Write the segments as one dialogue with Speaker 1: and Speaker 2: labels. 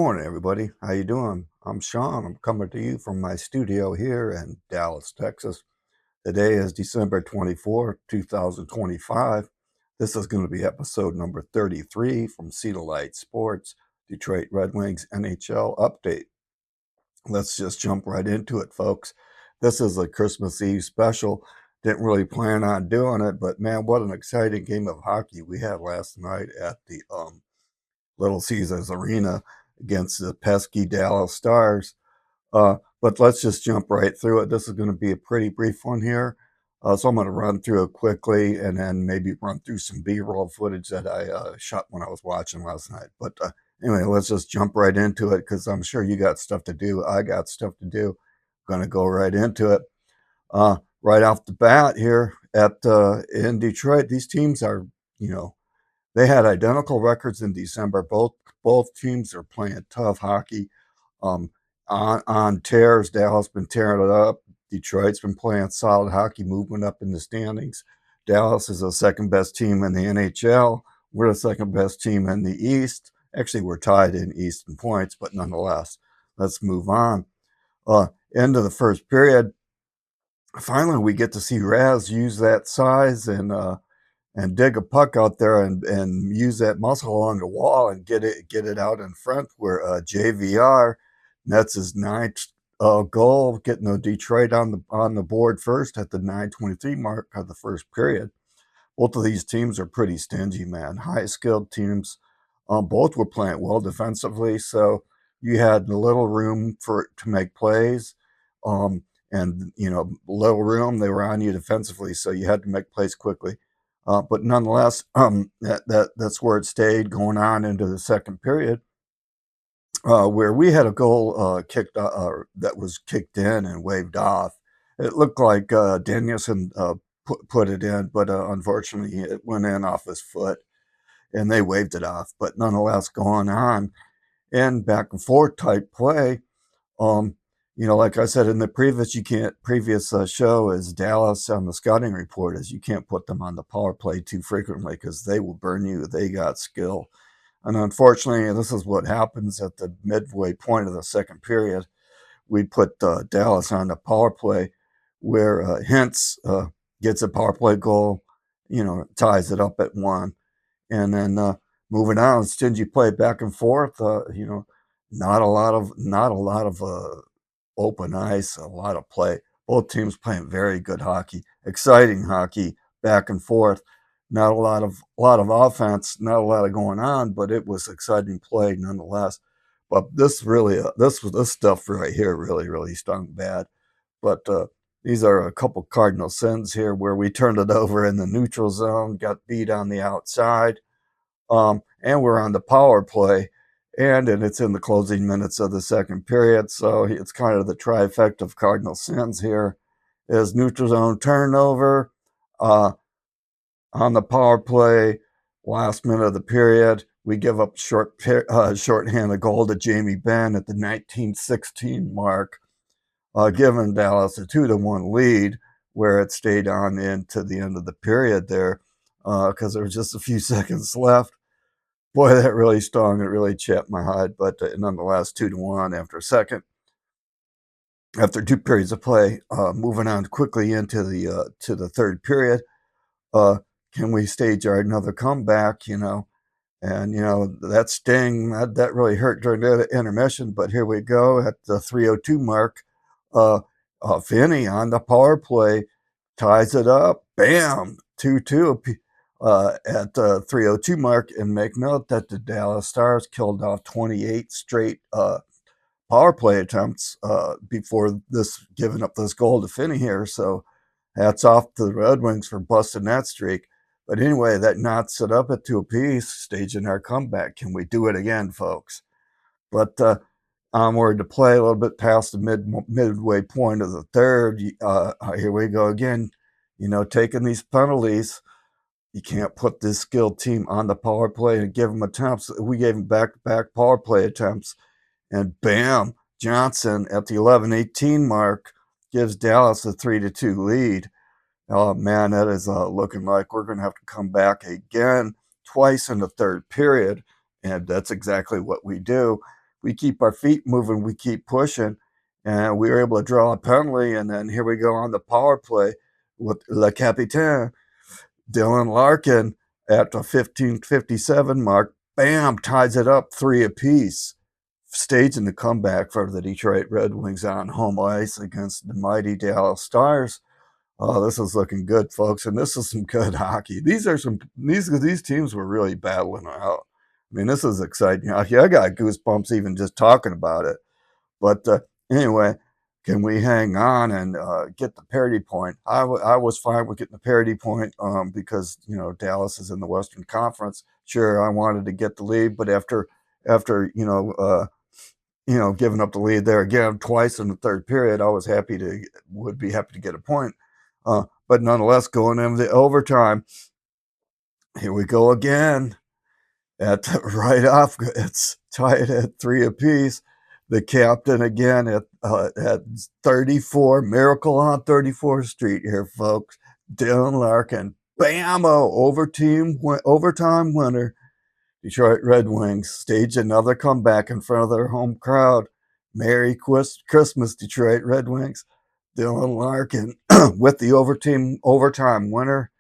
Speaker 1: morning, everybody. How you doing? I'm Sean. I'm coming to you from my studio here in Dallas, Texas. Today is December 24th, 2025. This is going to be episode number 33 from SLS Sports, Detroit Red Wings NHL update. Let's just jump right into it, folks. This is a Christmas Eve special. Didn't really plan on doing it, but man, what an exciting game of hockey we had last night at the Little Caesars Arena against the pesky Dallas Stars. But let's just jump right through it. This is going to be a pretty brief one here. So I'm going to run through it quickly and then maybe run through some B-roll footage that I shot when I was watching last night. But anyway, let's just jump right into it because I'm sure you got stuff to do. I got stuff to do. Going to go right into it. Right off the bat here in Detroit, these teams are, they had identical records in December. Both teams are playing tough hockey. Um, on tears, Dallas been tearing it up. Detroit's been playing solid hockey, moving up in the standings. Dallas is the second best team in the NHL. We're the second best team in the East. Actually, we're tied in East in points, but nonetheless, let's move on. End of the first period. Finally, we get to see Raz use that size and dig a puck out there and use that muscle along the wall and get it out in front where JVR nets his ninth goal, getting the Detroit on the board first at the 9:23 mark of the first period. Both of these teams are pretty stingy, man. High skilled teams. Both were playing well defensively, so you had little room to make plays. And little room. They were on you defensively, so you had to make plays quickly. But nonetheless, that's where it stayed going on into the second period, where we had a goal that was kicked in and waved off. It looked like Danielson put it in, but unfortunately it went in off his foot, and they waved it off. But nonetheless, going on and back and forth type play. Like I said in the previous show, is Dallas on the scouting report is you can't put them on the power play too frequently because they will burn you. They got skill. And unfortunately, this is what happens at the midway point of the second period. We put Dallas on the power play where Hintz gets a power play goal, ties it up at 1. And then moving on, stingy play back and forth, not a lot of open ice, a lot of play. Both teams playing very good hockey, exciting hockey, back and forth. Not a lot of offense, not a lot of going on, but it was exciting play nonetheless. But this stuff right here really stung bad. But these are a couple cardinal sins here where we turned it over in the neutral zone, got beat on the outside, and we're on the power play. And it's in the closing minutes of the second period, so it's kind of the trifecta of cardinal sins here. Is neutral zone turnover, on the power play, last minute of the period, we give up shorthanded goal to Jamie Benn at the 19:16 mark, giving Dallas a 2-1 lead, where it stayed on into the end of the period there, because there was just a few seconds left. Boy, that really stung. It really chapped my hide, but nonetheless, 2-1 after 2 periods of play. Moving on quickly into the third period. Can we stage another comeback? And that sting that really hurt during the intermission. But here we go at the 3:02 mark. Finney on the power play ties it up. Bam, 2-2. At the 3:02 mark, and make note that the Dallas Stars killed off 28 straight power play attempts before giving up this goal to Finney here. So hats off to the Red Wings for busting that streak. But anyway, that knots it up at 2 apiece, staging our comeback. Can we do it again, folks? But onward to play a little bit past the midway point of the third. Here we go again. Taking these penalties. You can't put this skilled team on the power play and give them attempts. We gave them back-to-back power play attempts. And bam, Johnson at the 11:18 mark gives Dallas a 3-2 lead. Oh, man, that is looking like we're going to have to come back again twice in the third period. And that's exactly what we do. we keep our feet moving, we keep pushing, and we were able to draw a penalty. And then here we go on the power play with Le Capitaine, Dylan Larkin, at the 15:57 mark. Bam, ties it up 3 apiece, staging the comeback for the Detroit Red Wings on home ice against the mighty Dallas Stars. Oh, this is looking good, folks, and this is some good hockey. These teams were really battling it out. I mean, this is exciting hockey. I got goosebumps even just talking about it. But anyway, can we hang on and get the parity point? I was fine with getting the parity point because Dallas is in the Western Conference. Sure, I wanted to get the lead, but after giving up the lead there again twice in the third period, I would be happy to get a point. But nonetheless, going into the overtime, here we go again. Right off, it's tied at 3 apiece. The captain again at 34, Miracle on 34th Street here, folks. Dylan Larkin, bam-o, overtime winner. Detroit Red Wings stage another comeback in front of their home crowd. Merry Christmas, Detroit Red Wings. Dylan Larkin with the overtime winner,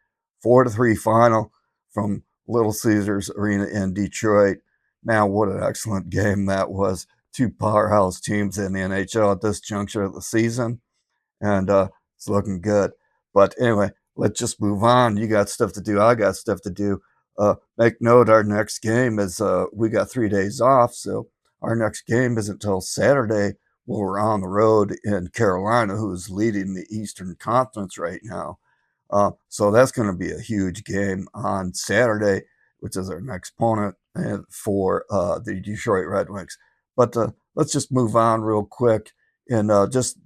Speaker 1: 4-3 final from Little Caesars Arena in Detroit. Man, what an excellent game that was. 2 powerhouse teams in the NHL at this juncture of the season, and it's looking good. But anyway, let's just move on. You got stuff to do. I got stuff to do. Make note, our next game is we got 3 days off, so our next game isn't until Saturday. We're on the road in Carolina, who's leading the Eastern Conference right now. So that's going to be a huge game on Saturday, which is our next opponent for the Detroit Red Wings. But let's just move on real quick and just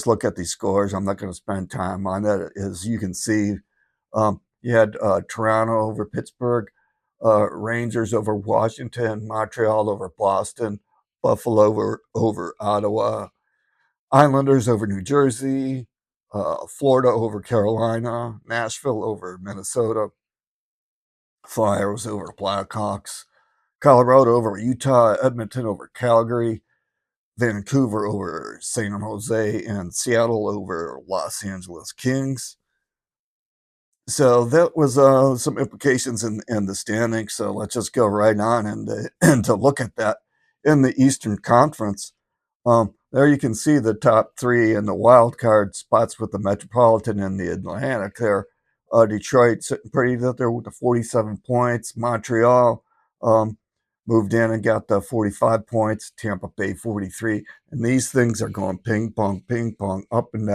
Speaker 1: look at these scores. I'm not going to spend time on that. As you can see, you had Toronto over Pittsburgh, Rangers over Washington, Montreal over Boston, Buffalo over Ottawa, Islanders over New Jersey, Florida over Carolina, Nashville over Minnesota, Flyers over Blackhawks, Colorado over Utah, Edmonton over Calgary, Vancouver over San Jose, and Seattle over Los Angeles Kings. So that was some implications in the standings. So let's just go right on and to look at that in the Eastern Conference. There you can see the top 3 in the wild card spots with the Metropolitan and the Atlantic there. Detroit sitting pretty up there with the 47 points. Montreal moved in and got the 45 points. Tampa Bay 43. And these things are going ping pong, up and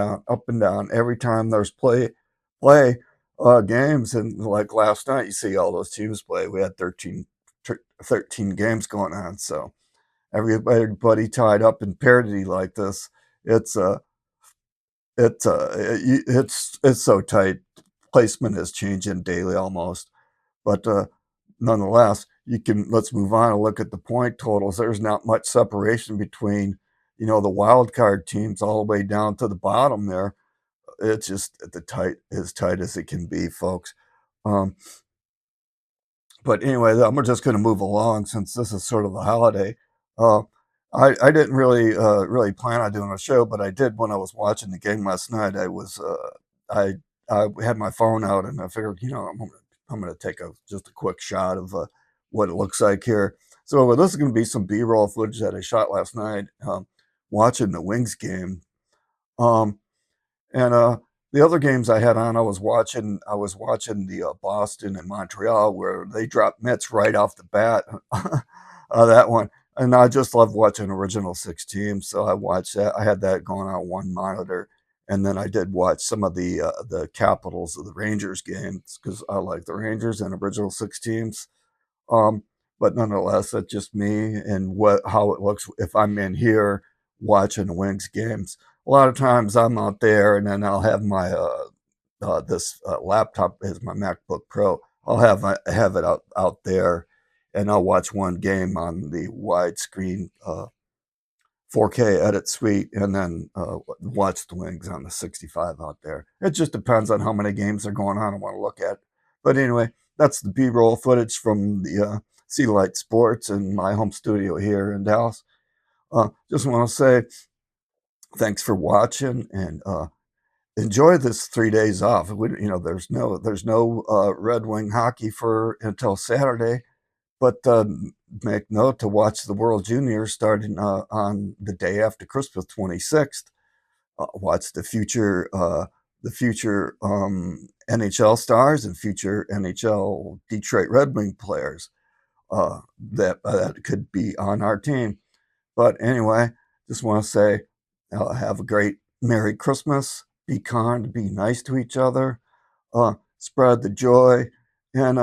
Speaker 1: down. Every time there's play games, and like last night, you see all those teams play. We had 13 games going on, so everybody tied up in parity like this. It's so tight. Placement is changing daily almost, but nonetheless, let's move on and look at the point totals. There's not much separation between the wild card teams all the way down to the bottom there. It's just as tight as it can be, folks. But anyway, I'm just going to move along since this is sort of the holiday. I didn't really plan on doing a show, but I did when I was watching the game last night. I had my phone out and I figured, I'm going to take just a quick shot of what it looks like here. So this is going to be some B-roll footage that I shot last night watching the Wings game. And the other games I had on, I was watching the Boston and Montreal where they dropped mitts right off the bat. That one, and I just love watching original 6 teams. So I watched that. I had that going on one monitor, and then I did watch some of the Capitals of the Rangers games because I like the Rangers and original 6 teams. But nonetheless, that's just me and how it looks if I'm in here watching the Wings games. A lot of times I'm out there, and then I'll have my this laptop is my MacBook Pro. I'll have it out there, and I'll watch one game on the widescreen 4K edit suite, and then watch the Wings on the 65 out there. It just depends on how many games are going on I want to look at. But anyway, that's the B-roll footage from the SLS Sports in my home studio here in Dallas. Just want to say thanks for watching and enjoy this 3 days off. There's no Red Wing hockey for until Saturday, but make note to watch the World Juniors starting on the day after Christmas, 26th. Watch the future NHL stars and future NHL Detroit Red Wing players that could be on our team. But anyway, just want to say have a great Merry Christmas. Be kind, be nice to each other, spread the joy, and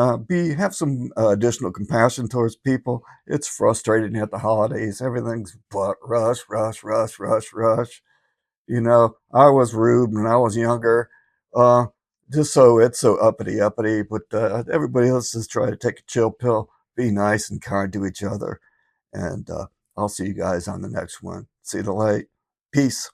Speaker 1: have some additional compassion towards people. It's frustrating at the holidays. Everything's but rush, rush, rush, rush, rush. I was rude when I was younger. Uh, just so it's so uppity, uppity. But everybody else just try to take a chill pill, be nice and kind to each other. And I'll see you guys on the next one. See you later. Peace.